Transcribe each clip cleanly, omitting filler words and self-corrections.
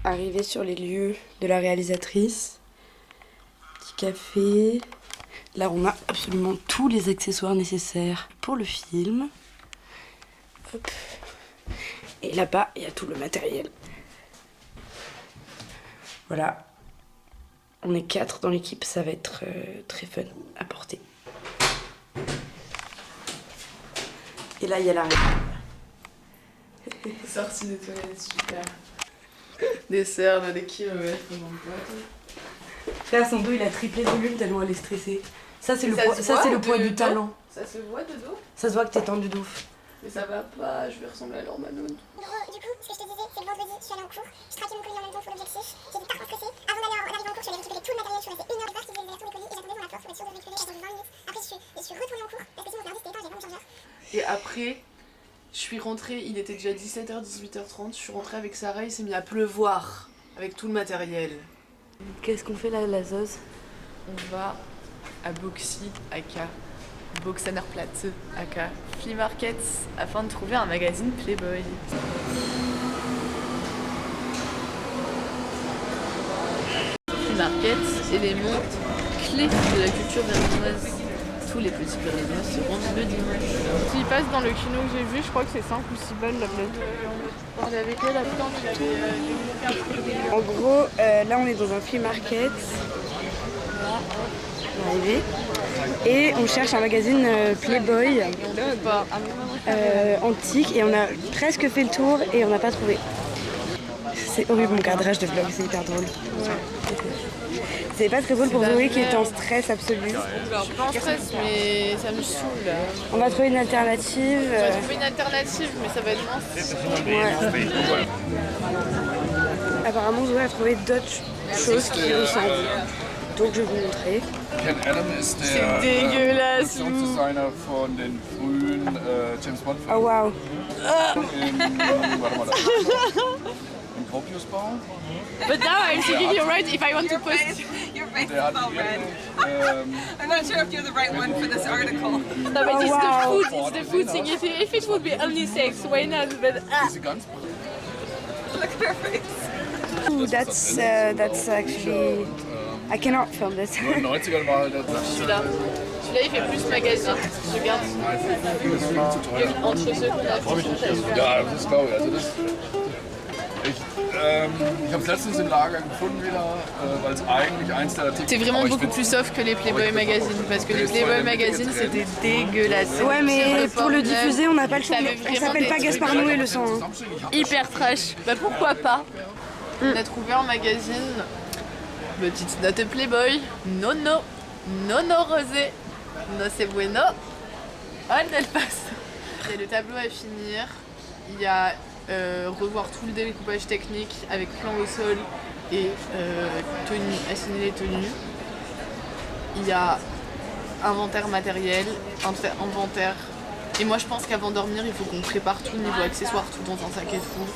Arrivé sur les lieux de la réalisatrice. Petit café. Là, on a absolument tous les accessoires nécessaires pour le film. Hop. Et là-bas, il y a tout le matériel. Voilà. On est 4 dans l'équipe, ça va être très fun à porter. Et là, il y a la réunion. Sortie des toilettes, super. Des cernes, des kilomètres dans le boîte. Frère, son dos, il a triplé de volume tellement elle est stressée. Ça, c'est le poids du talent. Ça se voit de dos? Ça se voit que t'es tendu de ouf. Mais ça va pas, je vais ressembler à Laure Manon. Du coup, ce que je te disais, c'est le vendredi, je suis allée en cours, je traquais mon colis en même temps pour l'objectif, j'étais pas stressée. Avant d'aller en cours, je suis allée récupérer tout le matériel, je suis restée 1 heure de part qui faisait les allers-retours des colis et j'attendais devant la porte pour être sûre de récupérer, j'ai attendu 20 minutes. Après, je suis retournée en cours parce que sinon, mon ordi c'était éteint, j'avais pas mon chargeur. Et après, je suis rentrée, il était déjà 17h, 18h30, je suis rentrée avec Sarah, il s'est mis à pleuvoir avec tout le matériel. Qu'est-ce qu'on fait là, la Zoz? On va à Boxy, aka Boxenerplatz, aka Flea Market, afin de trouver un magazine Playboy. Flea Market, élément clé de la culture berlinoise. Tous les petits Berlinois se rendent le dimanche. S'il passe dans le kino que j'ai vu, je crois que c'est 5 ou 6 balles la place. On parlait avec elle, après on avait En gros, là, on est dans un flea market. On est arrivé. Et on cherche un magazine Playboy antique. Et on a presque fait le tour et on n'a pas trouvé. C'est horrible mon cadrage de vlog, c'est hyper drôle. C'est pas très drôle pour Zoé qui est en stress absolu. Je suis pas en stress, mais ça me saoule. On va trouver une alternative. On va trouver une alternative, mais ça va être moins. Ouais. Apparemment, Zoé a trouvé d'autres choses qui ressemblent. Donc, je vais vous montrer. Ken Adam ist C'est der dégueulasse. Produktionsdesigner von den frühen James Bond Oh Filmen. wow. Warte mal, im Gropiusbau. But now I'm thinking you're right if I want to post. Your face is Der hat all red. hier, I'm not sure if you're the right one for this article. No, but it's the food thing. If it would be only sex, why not? But diese ganz Look at her face. Ooh, that's actually... I cannot film this. in den 90ern war halt der Celui-là, il fait plus magazine. Je regarde entre ceux qu'on a fait. Ja, das glaube ich. Also das, ich habe es letztens im Lager gefunden wieder, weil es eigentlich eins der Artikel... C'est vraiment beaucoup plus soft que les Playboy Magazine, parce que les Playboy Magazine c'était dégueulasse. Ouais, mais pour le diffuser, on n'a pas le choix. T'avais Elle vraiment s'appelle des pas trucs Gaspard Noé le sang. Hein. Hyper trash. Bah pourquoi pas? On a trouvé un magazine, petite note Playboy, nono rosé, no c'est bueno, on el passe. Il y a le tableau à finir, il y a revoir tout le découpage technique avec plan au sol et tenue, assigner les tenues. Il y a inventaire matériel, inventaire. Et moi je pense qu'avant de dormir, il faut qu'on prépare tout niveau accessoires, tout dans un sac et tout.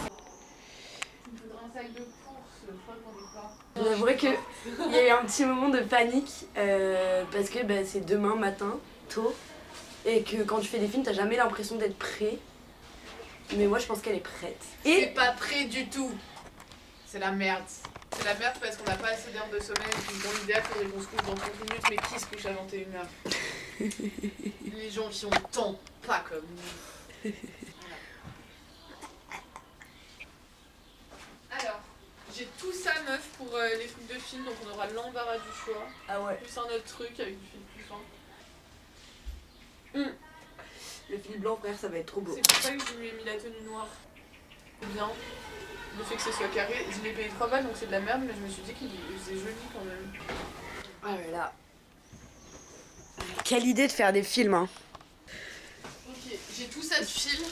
J'avouerais qu'il y a eu un petit moment de panique parce que bah, c'est demain matin, tôt, et que quand tu fais des films, t'as jamais l'impression d'être prêt. Mais moi, je pense qu'elle est prête. C'est pas prêt du tout. C'est la merde. C'est la merde parce qu'on n'a pas assez d'heures de sommeil. Dans l'idéal, il faudrait qu'on se couche dans 30 minutes, mais qui se couche à 21h? Les gens qui ont le temps, pas comme nous. Alors, j'ai tout ça meuf pour les trucs de film, donc on aura l'embarras du choix. Ah ouais. Plus un autre truc avec du fil plus fin. Le fil blanc, frère, ça va être trop beau. C'est pour ça que je lui ai mis la tenue noire. Bien. Le fait que ce soit carré, je l'ai payé 3 balles donc c'est de la merde, mais je me suis dit qu'il faisait joli quand même. Ah là là. Quelle idée de faire des films, hein. Ok, j'ai tout ça de fil.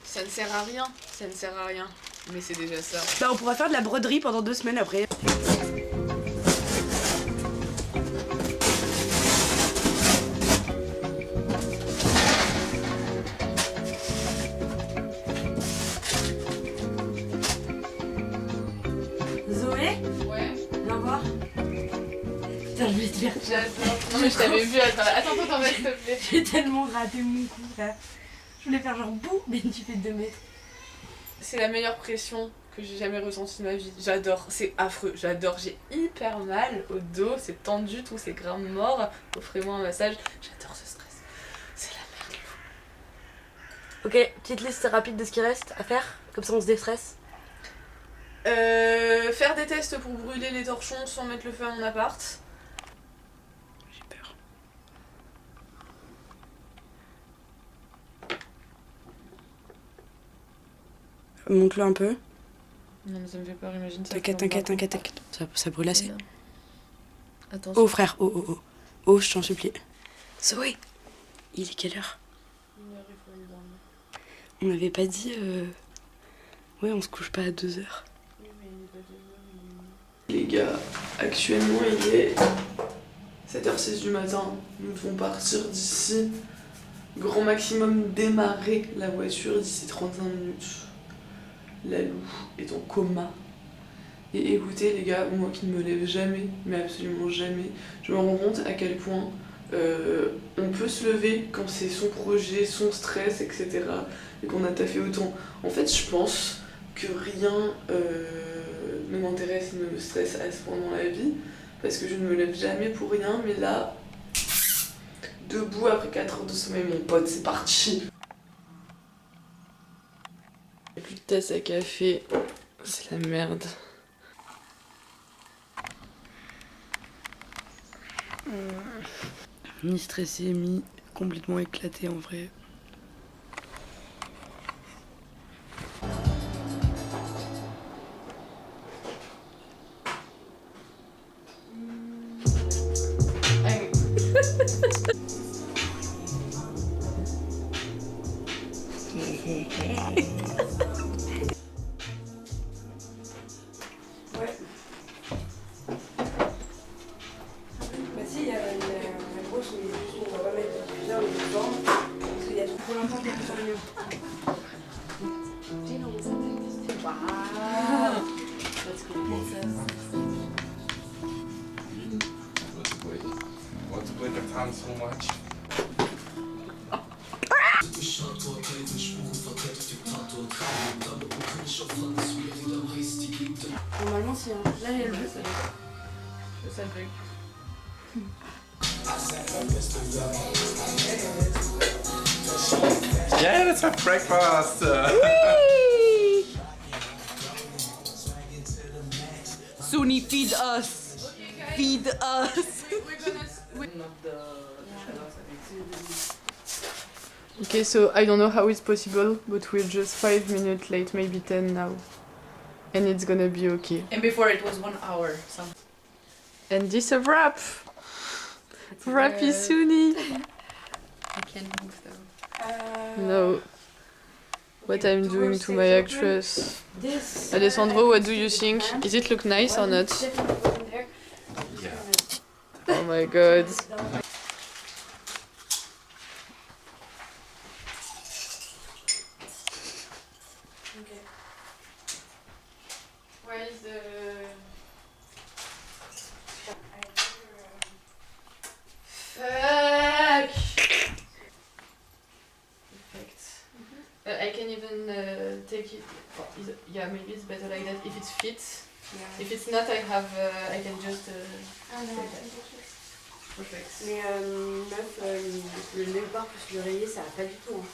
Ça ne sert à rien, ça ne sert à rien. Mais c'est déjà ça. Bah, on pourra faire de la broderie pendant 2 semaines après. Zoé, Ouais. viens voir. Putain, je vais te faire. J'adore. Non mais je t'avais vu, attends, s'il te plaît. J'ai tellement raté mon coup, frère. Je voulais faire genre boum, mais tu fais 2 mètres. C'est la meilleure pression que j'ai jamais ressenti de ma vie. J'adore, c'est affreux, j'adore. J'ai hyper mal au dos, c'est tendu, tout, c'est grave mort. Offrez-moi un massage. J'adore ce stress. C'est la merde. Ok, petite liste rapide de ce qui reste à faire, comme ça on se déstresse. Faire des tests pour brûler les torchons sans mettre le feu à mon appart. J'ai peur. Monte-le un peu. Non mais ça me fait peur, imagine ça. T'inquiète. Ça brûle assez. Attention. Oh frère, oh. Oh, je t'en supplie. Zoé, il est quelle heure? On m'avait pas dit... Ouais, on se couche pas à 2h. Les gars, actuellement il est 7h06 du matin. Nous devons partir d'ici. Grand maximum démarrer la voiture d'ici 35 minutes. Lalou est en coma. Et écoutez les gars, moi qui ne me lève jamais, mais absolument jamais, je me rends compte à quel point on peut se lever quand c'est son projet, son stress, etc. Et qu'on a taffé autant. En fait, je pense que rien ne m'intéresse, ne me stresse à ce point dans la vie, parce que je ne me lève jamais pour rien, mais là, debout après 4 heures de sommeil, mon pote, c'est parti. Y'a plus de tasse à café, c'est la merde. Ni stressé, ni complètement éclaté en vrai. Normalement si, hein. Là il y a le jeu. Je sais le bug. Yeah, let's have breakfast! Suni, feed us! Feed us! Okay, so I don't know how it's possible, but we're just 5 minutes late, maybe 10 now. And it's gonna be okay. And before it was 1 hour. So. And this a wrap! Wrappy Suni! I can't move though. No. What I'm doing to my actress. Alessandro, what do you think? Is it look nice or not? Oh my god. Where is the... Fuck! Perfect. I can even take it. Yeah, maybe it's better like that if it fits. Yeah. If it's not, I can just. Perfect. Mais meuf, le léopard plus l'oreiller, ça va pas du tout. Hein.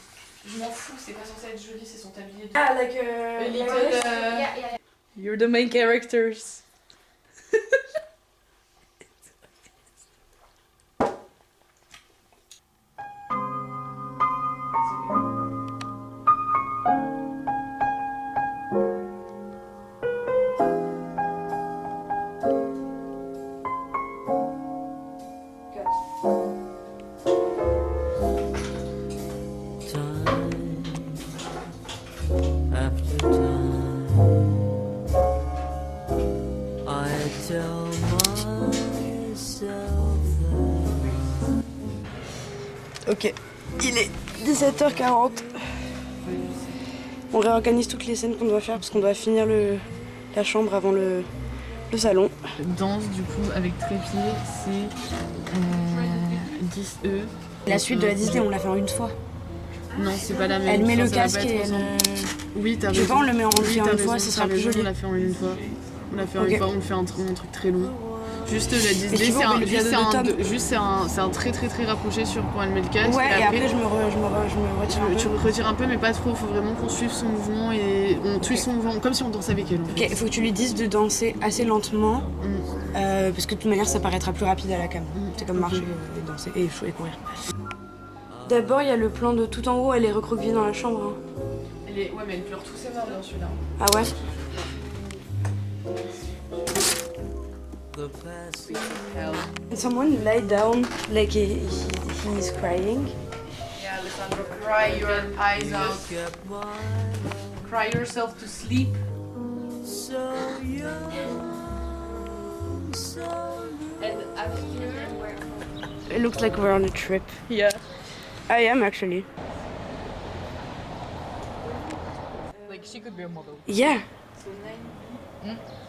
Je m'en fous, c'est pas censé être joli, c'est son tablier. Ah, like A little. You're the main characters. Ok, il est 17h40. On réorganise toutes les scènes qu'on doit faire parce qu'on doit finir la chambre avant le salon. Danse du coup avec trépied, c'est 10 E. La suite de la Disney, on l'a fait en une fois. Non, c'est pas la même. Elle met le Ça va casque pas et être elle... ensemble. Oui, t'as Je sais raison. pas, on le met en Oui, t'as une fois, raison, ce sera t'as plus raison, joli. On l'a fait en une fois. On l'a fait en Ok. une fois, on le fait un truc très long. Juste la Et Disney, tu veux, on met le piano de Tom. c'est un très rapproché sur quand elle met le casque. Ouais, et après je me retire un peu. Tu retires un peu, mais pas trop. Faut vraiment qu'on suive son mouvement et on suit son mouvement comme si on dansait avec elle. En Ok, fait. il faut que tu lui dises de danser assez lentement, parce que de toute manière ça paraîtra plus rapide à la cam. C'est comme marcher et danser et courir. D'abord il y a le plan de tout en haut, elle est recroquevillée dans la chambre. Hein. Ouais, mais elle pleure tous ses morts dans celui-là. Ah ouais? And someone lie down like he's crying. Yeah, Alessandro, cry your eyes out. Cry yourself to sleep. And after... It looks like we're on a trip. Yeah. I am actually. Like, she could be a model. Yeah. So,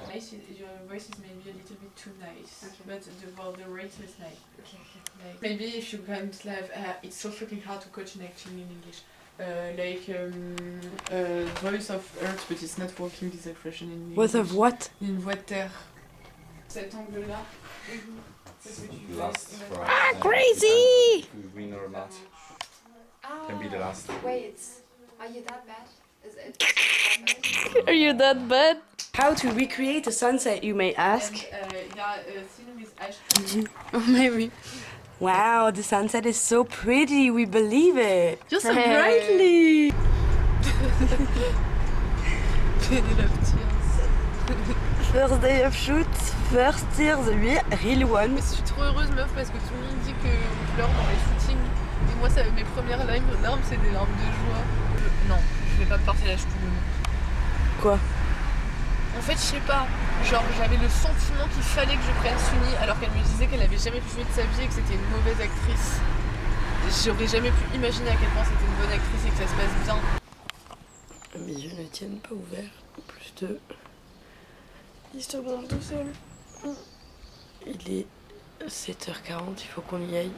nice, your voice is maybe a little bit too nice, but the rate is nice. Like, maybe if you can't have, it's so fucking hard to coach an acting in English. Voice of Earth, but it's not working this expression in English. Voice of what? Une voix de terre. Cet angle-là. C'est ce que tu Last fais. Friday. Ah, crazy! If we win or not. Can be the last. Wait, are you that bad? Is it Are you that bad? How to recreate a sunset, you may ask? Yeah, scene with Ashton. Maybe. Wow, the sunset is so pretty, we believe it. You're so brightly. First day of shoot, first tears, lui, real one. Je suis trop heureuse meuf parce que tout le monde dit qu'on pleure dans les shootings. Et moi, mes premières larmes, c'est des larmes de joie. Non, je vais pas me partager tout le monde. Quoi? En fait, je sais pas, genre j'avais le sentiment qu'il fallait que je prenne Suni alors qu'elle me disait qu'elle avait jamais pu jouer de sa vie et que c'était une mauvaise actrice. J'aurais jamais pu imaginer à quel point c'était une bonne actrice et que ça se passe bien. Mes yeux ne tiennent pas ouverts. Plus de 10 secondes tout seul. Il est 7h40, il faut qu'on y aille.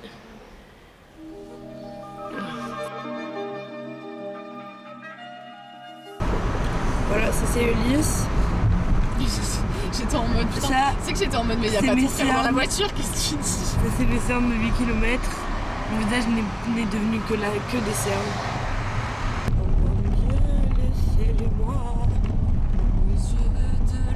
Voilà, ça c'est Ulysse. J'étais en mode putain, Ça, c'est que j'étais en mode mais y'a c'est pas mes de faire dans la cernes. voiture, qu'est-ce que tu dis? Ça c'est les cernes de 8 km. Mon visage n'est devenu que des cernes. Oh mon Dieu, laissez-moi. Aux yeux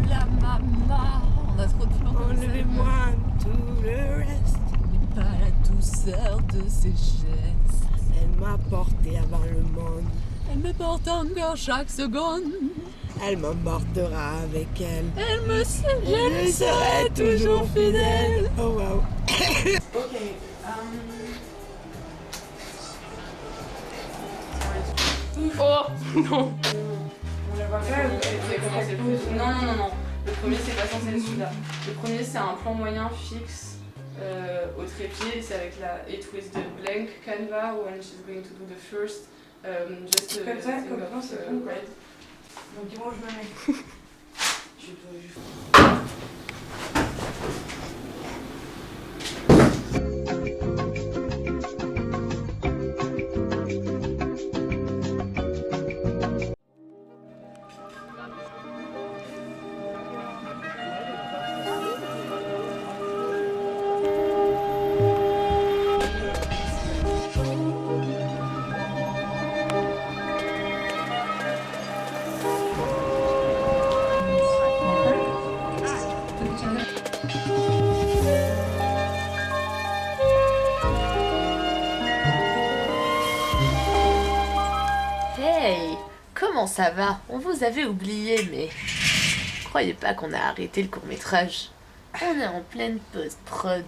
de la maman, on a trop de plans comme ça. Enlevez-moi tout le reste. Mais pas la douceur de ses gestes. Elle m'a porté à voir le monde. Elle me porte encore chaque seconde. Elle m'emportera avec elle. Elle me sait, je lui serai toujours fidèle. Oh wow. Okay, Oh non. On la voit pas, vous avez commencé le plus. Non. Le premier, c'est pas censé être celui-là. Le premier, c'est un plan moyen fixe au trépied. Et c'est avec It with the blank canva when she's going to do the first. Just Comme ça, comme ça, c'est bon. right. Donc comment je me mets? Hey, comment ça va? On vous avait oublié, mais croyez pas qu'on a arrêté le court-métrage. On est en pleine post-prod.